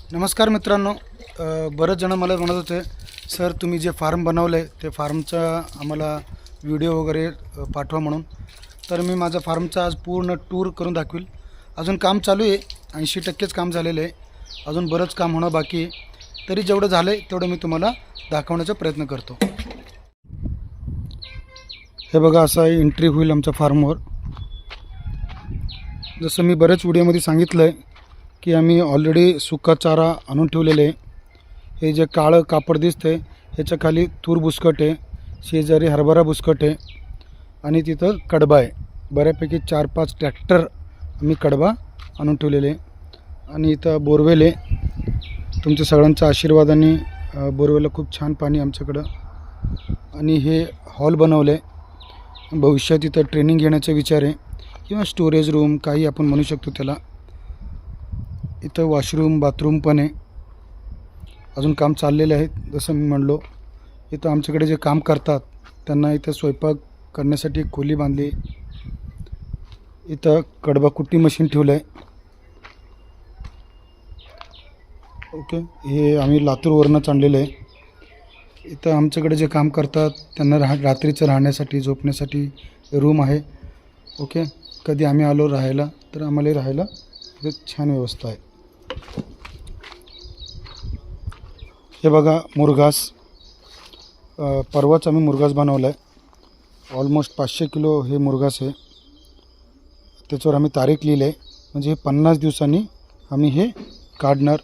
नमस्कार मित्रांनो. बरेच जण मला म्हणत होते, सर तुम्ही जे फार्म बनवलं आहे ते फार्मचा आम्हाला व्हिडिओ वगैरे पाठवा म्हणून. तर मी माझा फार्मचा आज पूर्ण टूर करून दाखवील. अजून काम चालू आहे, 80%च काम झालेलं आहे. अजून बरंच काम होणं बाकी आहे. तरी जेवढं झालं आहे तेवढं मी तुम्हाला दाखवण्याचा प्रयत्न करतो. हे बघा, असं एंट्री होईल आमच्या फार्मवर. जसं मी बऱ्याच व्हिडिओमध्ये सांगितलं आहे की आम्ही ऑलरेडी सुका चारा आणून ठेवलेले आहे. हे जे काळं कापड दिसतं आहे ह्याच्या खाली तूर बुसकट आहे, शेजारी हरभरा बुसकट आहे आणि तिथं कडबा आहे. बऱ्यापैकी 4-5 ट्रॅक्टर आम्ही कडबा आणून ठेवलेले आहे. आणि इथं बोरवेल आहे. तुमच्या सगळ्यांच्या आशीर्वादाने बोरवेलला खूप छान पाणी आमच्याकडं. आणि हे हॉल बनवलं आहे. भविष्यात इथं ट्रेनिंग घेण्याचा विचार आहे किंवा स्टोरेज रूम काही आपण म्हणू शकतो त्याला. इथं वॉशरूम बाथरूम पण आहे. अजून काम चाललेले आहेत. जसं मी म्हणलो, इथं आमच्याकडे जे काम करतात त्यांना इथं स्वयंपाक करण्यासाठी एक खोली बांधली. इथं कडबा कुट्टी मशीन ठेवलं आहे. ओके, हे आम्ही लातूरवरूनच आणलेलं आहे. इथं आमच्याकडे जे काम करतात त्यांना रात्रीचं राहण्यासाठी झोपण्यासाठी रूम आहे. ओके, कधी आम्ही आलो राहायला तर आम्हाला राहायला इथं छान व्यवस्था आहे. हे बघा मुरघास. परवाच आम्ही मुरघास बनवला आहे. ऑलमोस्ट 500 किलो हे मुरघास आहे. त्याच्यावर आम्ही तारीख लिहिली आहे, म्हणजे 50 दिवसांनी आम्ही हे काढणार.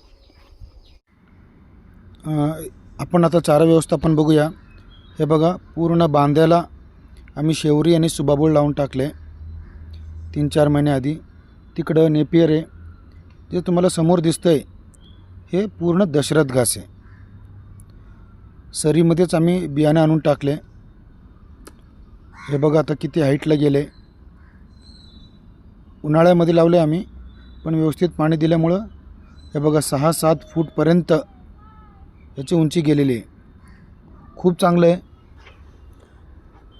आपण आता चारा व्यवस्थापन बघूया. हे बघा, पूर्ण बांध्याला आम्ही शेवरी आणि सुबाबूळ लावून टाकले 3-4 महिन्याआधी. तिकडं नेपियर आहे. जे तुम्हाला समोर दिसतं आहे हे पूर्ण दशरथ घास आहे. सरीमध्येच आम्ही बियाणे आणून टाकले. हे बघा आता किती हाईटला गेले. उन्हाळ्यामध्ये लावले आम्ही, पण व्यवस्थित पाणी दिल्यामुळं हे बघा 6-7 फूटपर्यंत याची उंची गेलेली आहे. खूप चांगलं आहे.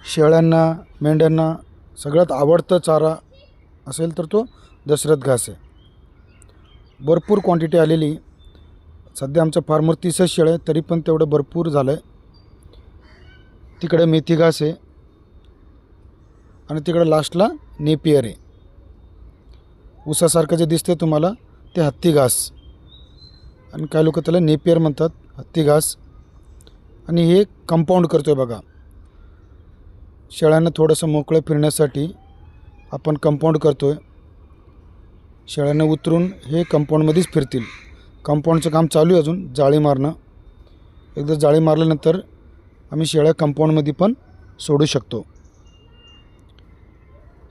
शेळ्यांना मेंढ्यांना सगळ्यात आवडतं चारा असेल तर तो दशरथ घास आहे. भरपूर क्वांटिटी आलेली. सध्या आमच्या फार्मवर 30च शेळ्या आहे, तरी पण तेवढं भरपूर झालं आहे. तिकडे मेथी घास आहे आणि तिकडे लास्टला नेपियर आहे. ऊसासारखं जे दिसते तुम्हाला ते हत्ती घास, आणि काही लोक त्याला नेपियर म्हणतात, हत्ती घास. आणि हे कंपाऊंड करतो आहे बघा. शेळ्यांना थोडंसं मोकळं फिरण्यासाठी आपण कंपाऊंड करतो आहे. शेळ्यांना उतरून हे कंपाऊंडमध्येच फिरतील. कंपाऊंडचं काम चालू आहे अजून, जाळी मारणं. एकदा जाळी मारल्यानंतर आम्ही शेळ्या कंपाऊंडमध्ये पण सोडू शकतो.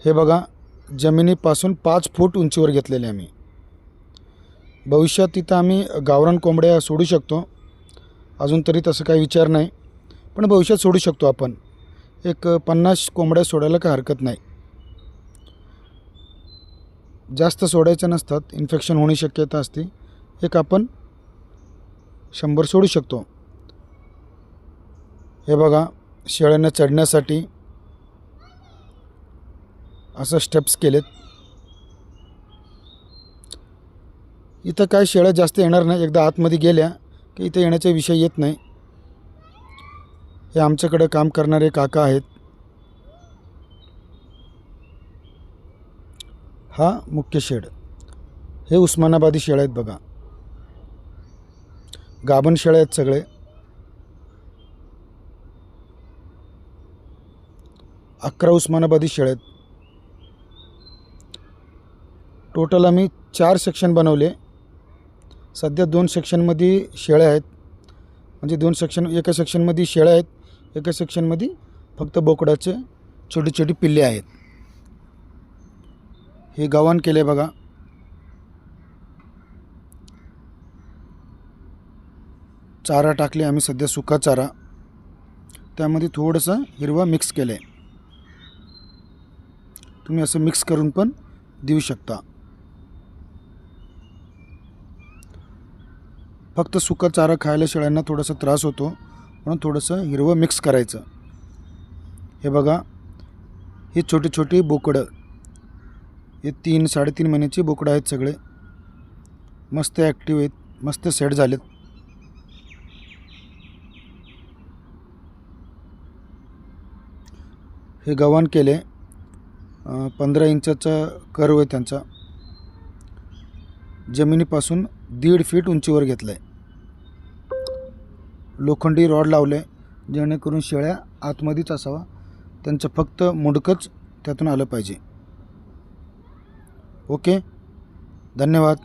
हे बघा, जमिनीपासून 5 फूट उंचीवर घेतलेले आम्ही. भविष्यात तिथं आम्ही गावरान कोंबड्या सोडू शकतो. अजून तरी तसं काही विचार नाही, पण भविष्यात सोडू शकतो आपण. एक 50 कोंबड्या सोडायला काही हरकत नाही. जास्त सोडायच्या नसतात, इन्फेक्शन होण्याची शक्यता असते. एक आपण 100 सोडू शकतो. हे बघा, शेळ्यांना चढण्यासाठी असं स्टेप्स केलेत. इथं काय शेळ्या जास्त येणार नाही. एकदा आतमध्ये गेल्या की इथं येण्याचा विषय येत नाही. हे आमच्याकडे काम करणारे काका आहेत. हा मुख्य शेड. हे उस्मानाबादी शेळ्या आहेत बघा. गाभण शेळ्या आहेत सगळे. अकरा उस्मानाबादी शेळ्या आहेत. टोटल आम्ही 4 सेक्शन बनवले. सध्या 2 सेक्शनमध्ये शेळ्या आहेत. म्हणजे 2 सेक्शन, एका सेक्शनमध्ये शेळ्या आहेत, एका सेक्शनमध्ये फक्त बोकडाचे छोटी छोटी पिल्ले आहेत. हे गव्हाण केले बघा. चारा टाकले आम्ही सध्या, सुका चारा. त्यामध्ये थोडंसं हिरवा मिक्स केलं आहे. तुम्ही असं मिक्स करून पण देऊ शकता. फक्त सुका चारा खायला शेळ्यांना थोडासा त्रास होतो, म्हणून थोडंसं हिरवं मिक्स करायचं. हे बघा, हे छोटे छोटे बोकडं, हे 3-3.5 महिन्याची बोकडं आहेत. सगळे मस्त ॲक्टिव्ह आहेत. मस्त सेट झालेत. हे गव्हाण केले. 15 इंचाचा कर्व आहे त्यांचा. जमिनीपासून 1.5 फीट उंचीवर घेतलं आहे. लोखंडी रॉड लावले जेणेकरून शेळ्या आतमध्येच असावा, त्यांचं फक्त मुंडकंच त्यातून आलं पाहिजे. ओके, धन्यवाद.